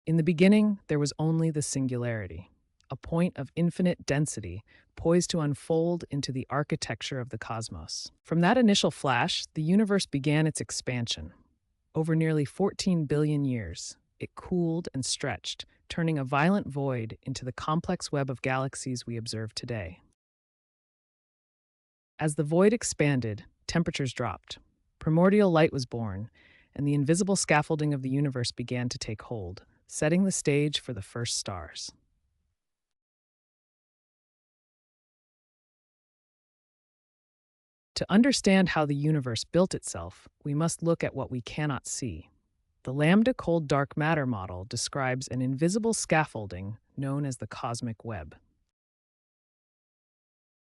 In the beginning, there was only the singularity, a point of infinite density poised to unfold into the architecture of the cosmos. From that initial flash, the universe began its expansion. Over nearly 14 billion years, it cooled and stretched, turning a violent void into the complex web of galaxies we observe today. As the void expanded, temperatures dropped. Primordial light was born, and the invisible scaffolding of the universe began to take hold, setting the stage for the first stars. To understand how the universe built itself, we must look at what we cannot see. The lambda cold dark matter model describes an invisible scaffolding known as the cosmic web.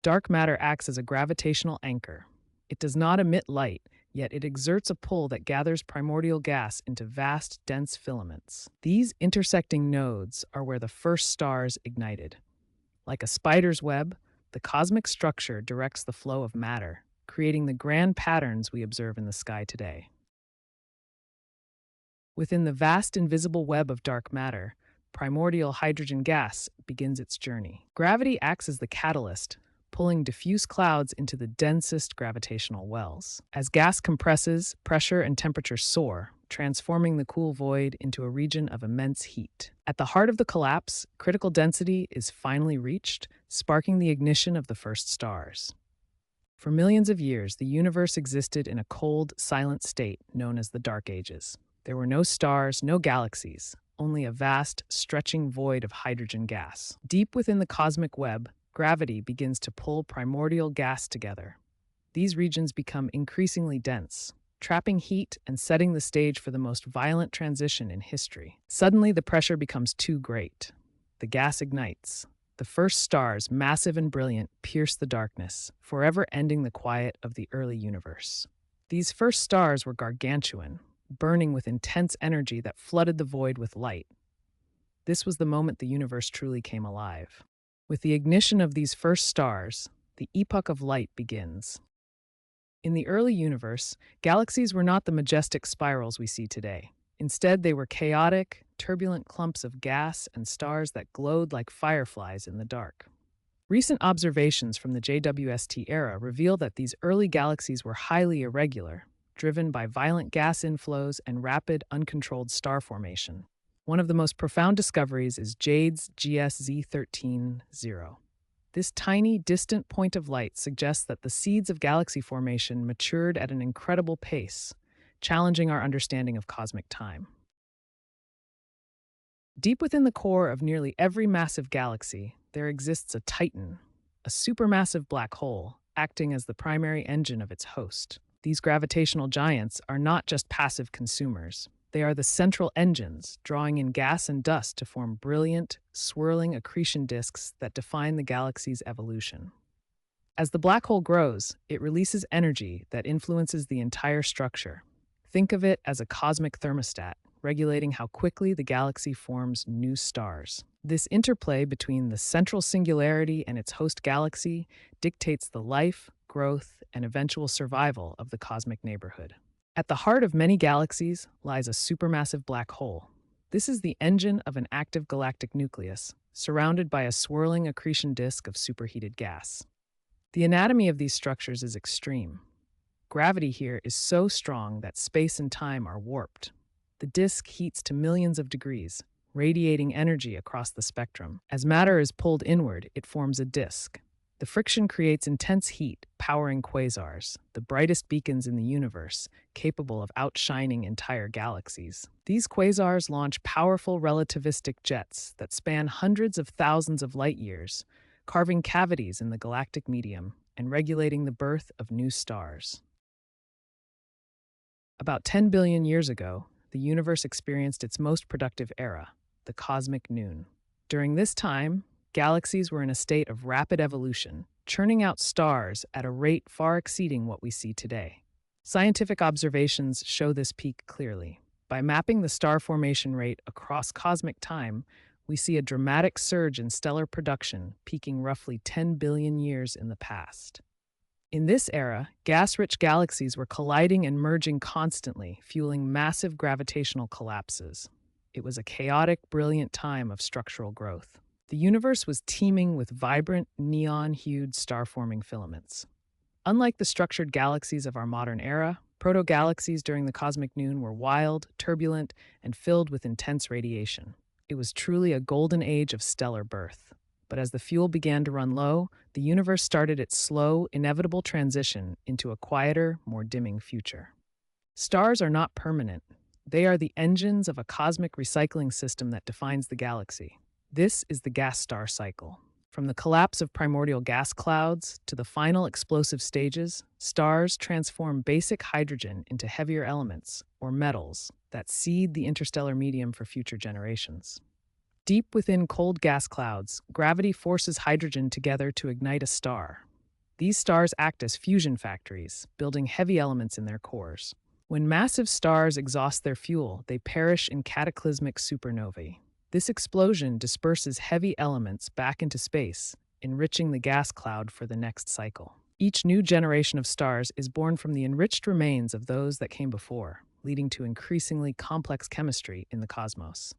Dark matter acts as a gravitational anchor. It does not emit light, yet it exerts a pull that gathers primordial gas into vast, dense filaments. These intersecting nodes are where the first stars ignited. Like a spider's web, the cosmic structure directs the flow of matter, creating the grand patterns we observe in the sky today. Within the vast invisible web of dark matter, primordial hydrogen gas begins its journey. Gravity acts as the catalyst, pulling diffuse clouds into the densest gravitational wells. As gas compresses, pressure and temperature soar, transforming the cool void into a region of immense heat. At the heart of the collapse, critical density is finally reached, sparking the ignition of the first stars. For millions of years, the universe existed in a cold, silent state known as the Dark Ages. There were no stars, no galaxies, only a vast, stretching void of hydrogen gas. Deep within the cosmic web, gravity begins to pull primordial gas together. These regions become increasingly dense, trapping heat and setting the stage for the most violent transition in history. Suddenly, the pressure becomes too great. The gas ignites. The first stars, massive and brilliant, pierce the darkness, forever ending the quiet of the early universe. These first stars were gargantuan, burning with intense energy that flooded the void with light. This was the moment the universe truly came alive. With the ignition of these first stars, the epoch of light begins. In the early universe, galaxies were not the majestic spirals we see today. Instead, they were chaotic, turbulent clumps of gas and stars that glowed like fireflies in the dark. Recent observations from the JWST era reveal that these early galaxies were highly irregular, driven by violent gas inflows and rapid, uncontrolled star formation. One of the most profound discoveries is JADE's GSZ13-0. This tiny, distant point of light suggests that the seeds of galaxy formation matured at an incredible pace, challenging our understanding of cosmic time. Deep within the core of nearly every massive galaxy, there exists a titan, a supermassive black hole, acting as the primary engine of its host. These gravitational giants are not just passive consumers. They are the central engines, drawing in gas and dust to form brilliant, swirling accretion disks that define the galaxy's evolution. As the black hole grows, it releases energy that influences the entire structure. Think of it as a cosmic thermostat, regulating how quickly the galaxy forms new stars. This interplay between the central singularity and its host galaxy dictates the life, growth, and eventual survival of the cosmic neighborhood. At the heart of many galaxies lies a supermassive black hole. This is the engine of an active galactic nucleus, surrounded by a swirling accretion disk of superheated gas. The anatomy of these structures is extreme. Gravity here is so strong that space and time are warped. The disk heats to millions of degrees, radiating energy across the spectrum. As matter is pulled inward, it forms a disk. The friction creates intense heat, powering quasars, the brightest beacons in the universe, capable of outshining entire galaxies. These quasars launch powerful relativistic jets that span hundreds of thousands of light years, carving cavities in the galactic medium and regulating the birth of new stars. About 10 billion years ago, the universe experienced its most productive era, the cosmic noon. During this time, galaxies were in a state of rapid evolution, churning out stars at a rate far exceeding what we see today. Scientific observations show this peak clearly. By mapping the star formation rate across cosmic time, we see a dramatic surge in stellar production, peaking roughly 10 billion years in the past. In this era, gas-rich galaxies were colliding and merging constantly, fueling massive gravitational collapses. It was a chaotic, brilliant time of structural growth. The universe was teeming with vibrant, neon-hued star-forming filaments. Unlike the structured galaxies of our modern era, proto-galaxies during the cosmic noon were wild, turbulent, and filled with intense radiation. It was truly a golden age of stellar birth. But as the fuel began to run low, the universe started its slow, inevitable transition into a quieter, more dimming future. Stars are not permanent. They are the engines of a cosmic recycling system that defines the galaxy. This is the gas star cycle. From the collapse of primordial gas clouds to the final explosive stages, stars transform basic hydrogen into heavier elements, or metals, that seed the interstellar medium for future generations. Deep within cold gas clouds, gravity forces hydrogen together to ignite a star. These stars act as fusion factories, building heavy elements in their cores. When massive stars exhaust their fuel, they perish in cataclysmic supernovae. This explosion disperses heavy elements back into space, enriching the gas cloud for the next cycle. Each new generation of stars is born from the enriched remains of those that came before, leading to increasingly complex chemistry in the cosmos.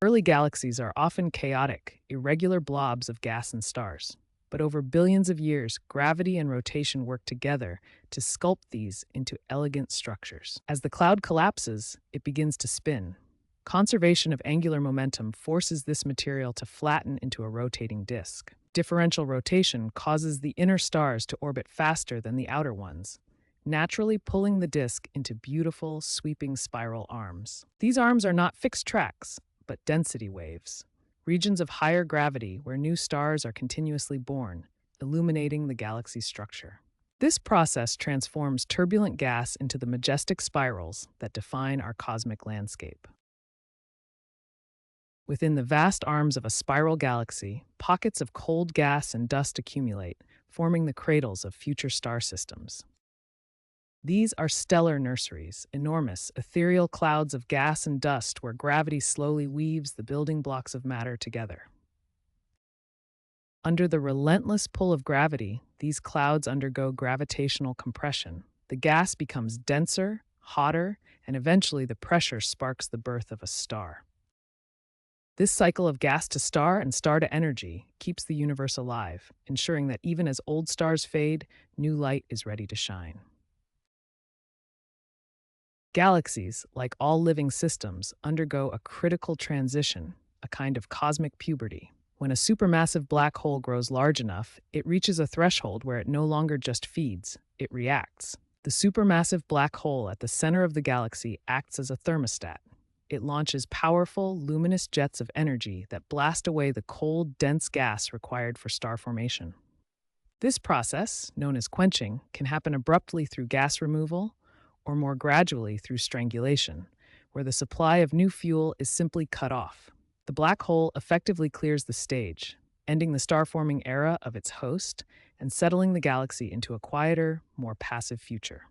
Early galaxies are often chaotic, irregular blobs of gas and stars. But over billions of years, gravity and rotation work together to sculpt these into elegant structures. As the cloud collapses, it begins to spin. Conservation of angular momentum forces this material to flatten into a rotating disk. Differential rotation causes the inner stars to orbit faster than the outer ones, naturally pulling the disk into beautiful, sweeping spiral arms. These arms are not fixed tracks, but density waves, regions of higher gravity where new stars are continuously born, illuminating the galaxy's structure. This process transforms turbulent gas into the majestic spirals that define our cosmic landscape. Within the vast arms of a spiral galaxy, pockets of cold gas and dust accumulate, forming the cradles of future star systems. These are stellar nurseries, enormous, ethereal clouds of gas and dust where gravity slowly weaves the building blocks of matter together. Under the relentless pull of gravity, these clouds undergo gravitational compression. The gas becomes denser, hotter, and eventually the pressure sparks the birth of a star. This cycle of gas to star and star to energy keeps the universe alive, ensuring that even as old stars fade, new light is ready to shine. Galaxies, like all living systems, undergo a critical transition, a kind of cosmic puberty. When a supermassive black hole grows large enough, it reaches a threshold where it no longer just feeds, it reacts. The supermassive black hole at the center of the galaxy acts as a thermostat. It launches powerful, luminous jets of energy that blast away the cold, dense gas required for star formation. This process, known as quenching, can happen abruptly through gas removal or more gradually through strangulation, where the supply of new fuel is simply cut off. The black hole effectively clears the stage, ending the star-forming era of its host and settling the galaxy into a quieter, more passive future.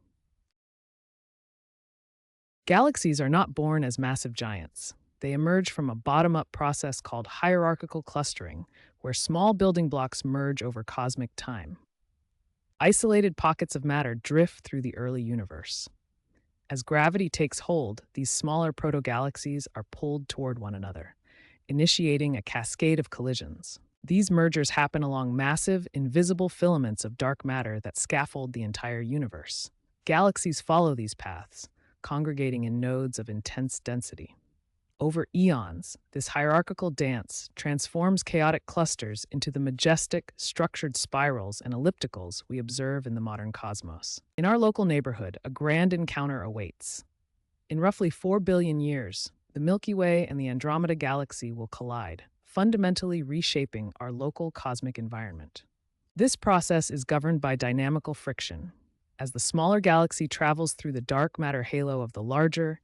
Galaxies are not born as massive giants. They emerge from a bottom-up process called hierarchical clustering, where small building blocks merge over cosmic time. Isolated pockets of matter drift through the early universe. As gravity takes hold, these smaller proto-galaxies are pulled toward one another, initiating a cascade of collisions. These mergers happen along massive, invisible filaments of dark matter that scaffold the entire universe. Galaxies follow these paths, congregating in nodes of intense density. Over eons, this hierarchical dance transforms chaotic clusters into the majestic, structured spirals and ellipticals we observe in the modern cosmos. In our local neighborhood, a grand encounter awaits. In roughly 4 billion years, the Milky Way and the Andromeda Galaxy will collide, fundamentally reshaping our local cosmic environment. This process is governed by dynamical friction. As the smaller galaxy travels through the dark matter halo of the larger,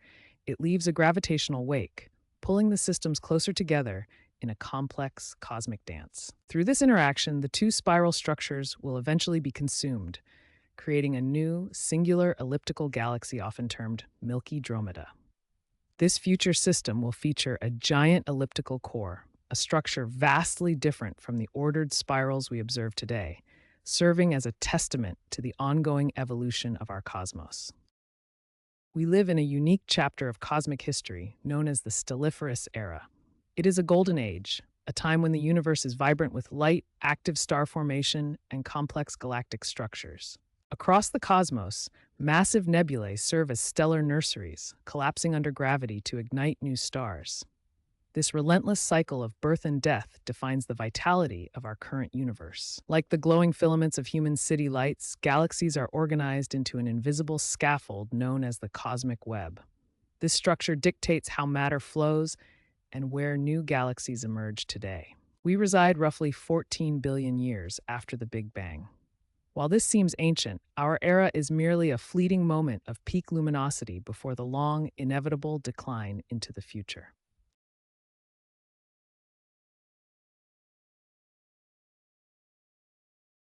it leaves a gravitational wake, pulling the systems closer together in a complex cosmic dance. Through this interaction, the two spiral structures will eventually be consumed, creating a new, singular elliptical galaxy often termed Milky Dromeda. This future system will feature a giant elliptical core, a structure vastly different from the ordered spirals we observe today, serving as a testament to the ongoing evolution of our cosmos. We live in a unique chapter of cosmic history known as the Stelliferous Era. It is a golden age, a time when the universe is vibrant with light, active star formation, and complex galactic structures. Across the cosmos, massive nebulae serve as stellar nurseries, collapsing under gravity to ignite new stars. This relentless cycle of birth and death defines the vitality of our current universe. Like the glowing filaments of human city lights, galaxies are organized into an invisible scaffold known as the cosmic web. This structure dictates how matter flows and where new galaxies emerge today. We reside roughly 14 billion years after the Big Bang. While this seems ancient, our era is merely a fleeting moment of peak luminosity before the long, inevitable decline into the future.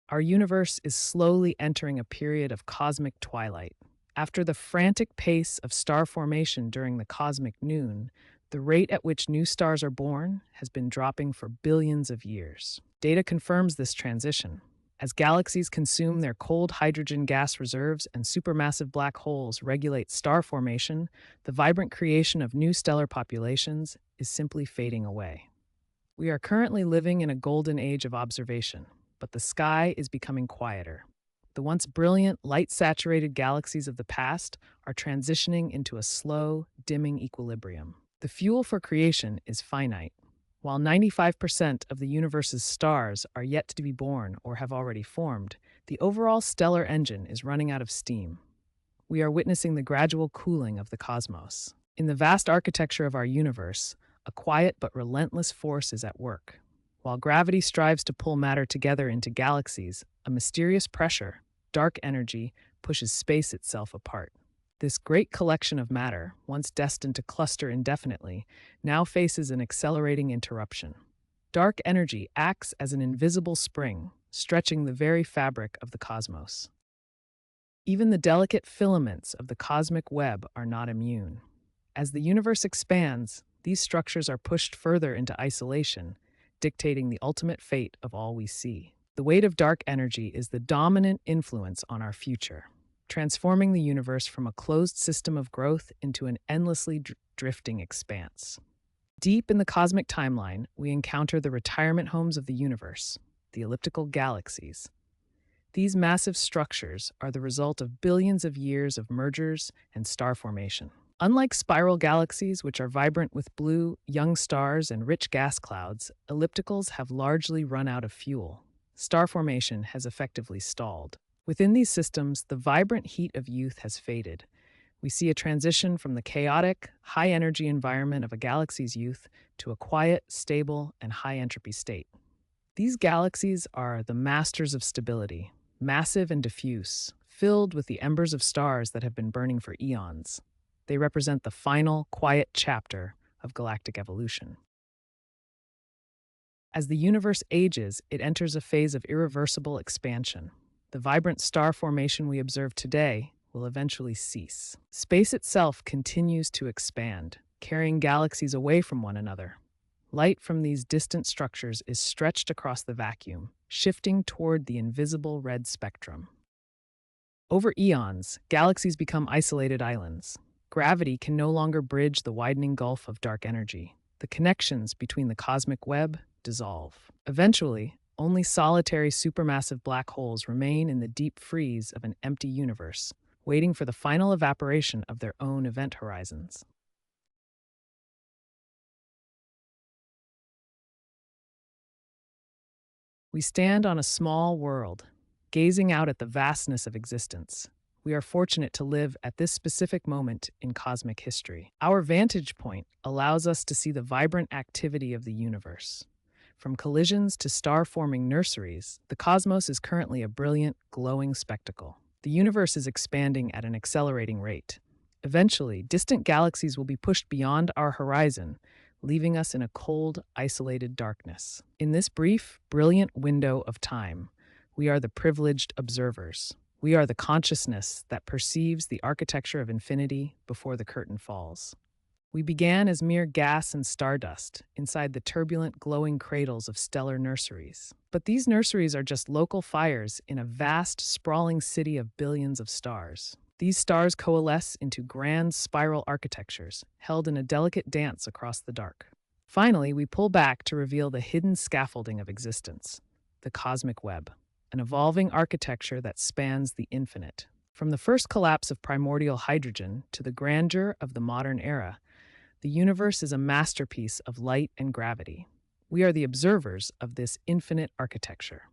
Our universe is slowly entering a period of cosmic twilight. After the frantic pace of star formation during the cosmic noon, the rate at which new stars are born has been dropping for billions of years. Data confirms this transition. As galaxies consume their cold hydrogen gas reserves and supermassive black holes regulate star formation, the vibrant creation of new stellar populations is simply fading away. We are currently living in a golden age of observation, but the sky is becoming quieter. The once brilliant, light-saturated galaxies of the past are transitioning into a slow, dimming equilibrium. The fuel for creation is finite. While 95% of the universe's stars are yet to be born or have already formed, the overall stellar engine is running out of steam. We are witnessing the gradual cooling of the cosmos. In the vast architecture of our universe, a quiet but relentless force is at work. While gravity strives to pull matter together into galaxies, a mysterious pressure, dark energy, pushes space itself apart. This great collection of matter, once destined to cluster indefinitely, now faces an accelerating interruption. Dark energy acts as an invisible spring, stretching the very fabric of the cosmos. Even the delicate filaments of the cosmic web are not immune. As the universe expands, these structures are pushed further into isolation, dictating the ultimate fate of all we see. The weight of dark energy is the dominant influence on our future, transforming the universe from a closed system of growth into an endlessly drifting expanse. Deep in the cosmic timeline, we encounter the retirement homes of the universe, the elliptical galaxies. These massive structures are the result of billions of years of mergers and star formation. Unlike spiral galaxies, which are vibrant with blue, young stars, and rich gas clouds, ellipticals have largely run out of fuel. Star formation has effectively stalled. Within these systems, the vibrant heat of youth has faded. We see a transition from the chaotic, high-energy environment of a galaxy's youth to a quiet, stable, and high-entropy state. These galaxies are the masters of stability, massive and diffuse, filled with the embers of stars that have been burning for eons. They represent the final, quiet chapter of galactic evolution. As the universe ages, it enters a phase of irreversible expansion. The vibrant star formation we observe today will eventually cease. Space itself continues to expand, carrying galaxies away from one another. Light from these distant structures is stretched across the vacuum, shifting toward the invisible red spectrum. Over eons, galaxies become isolated islands. Gravity can no longer bridge the widening gulf of dark energy. The connections between the cosmic web dissolve. Eventually, only solitary supermassive black holes remain in the deep freeze of an empty universe, waiting for the final evaporation of their own event horizons. We stand on a small world, gazing out at the vastness of existence. We are fortunate to live at this specific moment in cosmic history. Our vantage point allows us to see the vibrant activity of the universe. From collisions to star-forming nurseries, the cosmos is currently a brilliant, glowing spectacle. The universe is expanding at an accelerating rate. Eventually, distant galaxies will be pushed beyond our horizon, leaving us in a cold, isolated darkness. In this brief, brilliant window of time, we are the privileged observers. We are the consciousness that perceives the architecture of infinity before the curtain falls. We began as mere gas and stardust inside the turbulent, glowing cradles of stellar nurseries. But these nurseries are just local fires in a vast, sprawling city of billions of stars. These stars coalesce into grand spiral architectures, held in a delicate dance across the dark. Finally, we pull back to reveal the hidden scaffolding of existence, the cosmic web, an evolving architecture that spans the infinite. From the first collapse of primordial hydrogen to the grandeur of the modern era, the universe is a masterpiece of light and gravity. We are the observers of this infinite architecture.